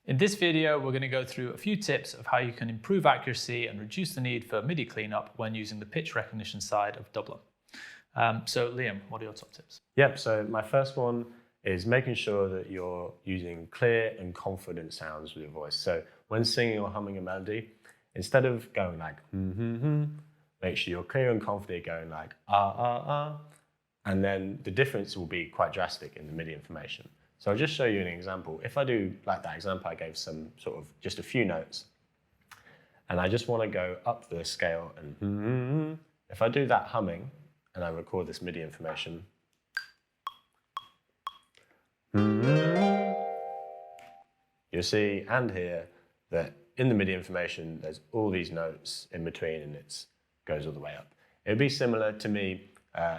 In this video, we're going to go through a few tips of how you can improve accuracy and reduce the need for MIDI cleanup when using the pitch recognition side of Dubler. So Liam, what are your top tips? Yep, so my first one is making sure that you're using clear and confident sounds with your voice. So when singing or humming a melody, instead of going like, make sure you're clear and confident going like, and then the difference will be quite drastic in the MIDI information. So I'll just show you an example. If I do like that example, I gave some sort of just a few notes, and I just want to go up the scale, and if I do that humming, and I record this MIDI information, you'll see and hear that in the MIDI information, there's all these notes in between, and it goes all the way up. It would be similar to me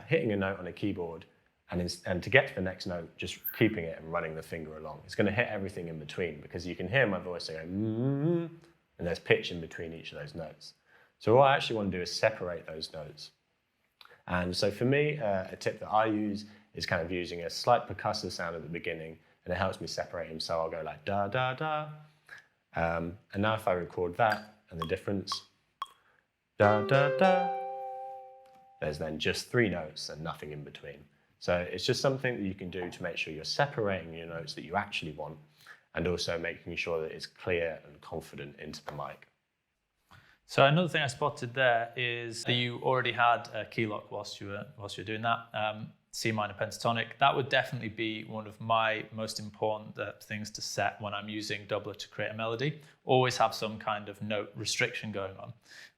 hitting a note on a keyboard, and to get to the next note, just keeping it and running the finger along. It's going to hit everything in between, because you can hear my voice going, and there's pitch in between each of those notes. So what I actually want to do is separate those notes. And so for me, a tip that I use is kind of using a slight percussive sound at the beginning, and it helps me separate them. So I'll go like da, da, da. And now if I record that and the difference, da, da, da, there's then just 3 notes and nothing in between. So it's just something that you can do to make sure you're separating your notes that you actually want, and also making sure that it's clear and confident into the mic. So another thing I spotted there is that you already had a key lock whilst you were doing that, C minor pentatonic. That would definitely be one of my most important things to set when I'm using Dubler to create a melody. Always have some kind of note restriction going on.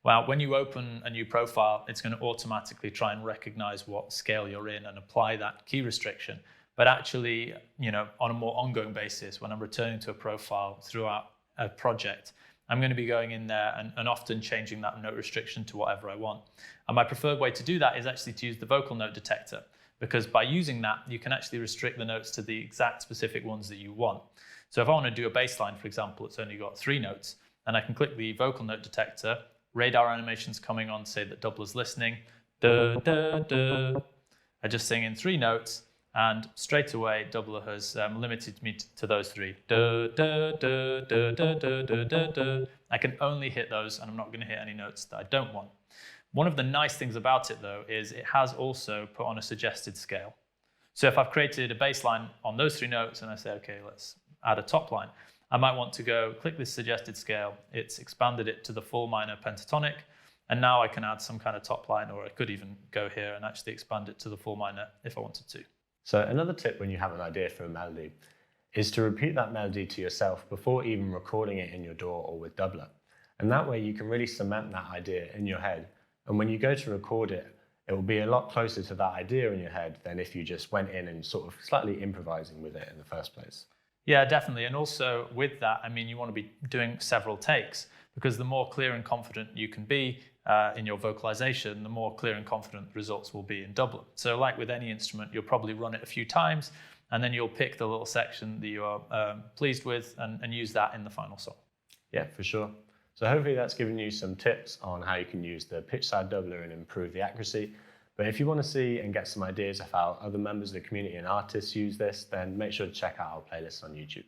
Well, when you open a new profile, it's going to automatically try and recognize what scale you're in and apply that key restriction. But actually, on a more ongoing basis, when I'm returning to a profile throughout a project, I'm going to be going in there and often changing that note restriction to whatever I want. And my preferred way to do that is actually to use the vocal note detector, because by using that, you can actually restrict the notes to the exact specific ones that you want. So if I want to do a bass line, for example, it's only got 3 notes, and I can click the vocal note detector, radar animation's coming on to say that Dubler's listening, da, da, da. I just sing in 3 notes, and straight away, Dubler has limited me to those 3. Da, da, da, da, da, da, da, da, da. I can only hit those, and I'm not going to hit any notes that I don't want. One of the nice things about it, though, is it has also put on a suggested scale. So if I've created a bass line on those 3 notes, and I say, okay, let's add a top line, I might want to go click this suggested scale. It's expanded it to the full minor pentatonic, and now I can add some kind of top line, or I could even go here and actually expand it to the full minor if I wanted to. So another tip when you have an idea for a melody is to repeat that melody to yourself before even recording it in your DAW or with Dubler. And that way you can really cement that idea in your head. And when you go to record it, it will be a lot closer to that idea in your head than if you just went in and sort of slightly improvising with it in the first place. Yeah, definitely. And also with that, I mean, you want to be doing several takes, because the more clear and confident you can be in your vocalization, the more clear and confident the results will be in Dubler. So like with any instrument, you'll probably run it a few times, and then you'll pick the little section that you are pleased with and use that in the final song. Yeah, for sure. So hopefully that's given you some tips on how you can use the pitch side Dubler and improve the accuracy. But if you want to see and get some ideas of how other members of the community and artists use this, then make sure to check out our playlist on YouTube.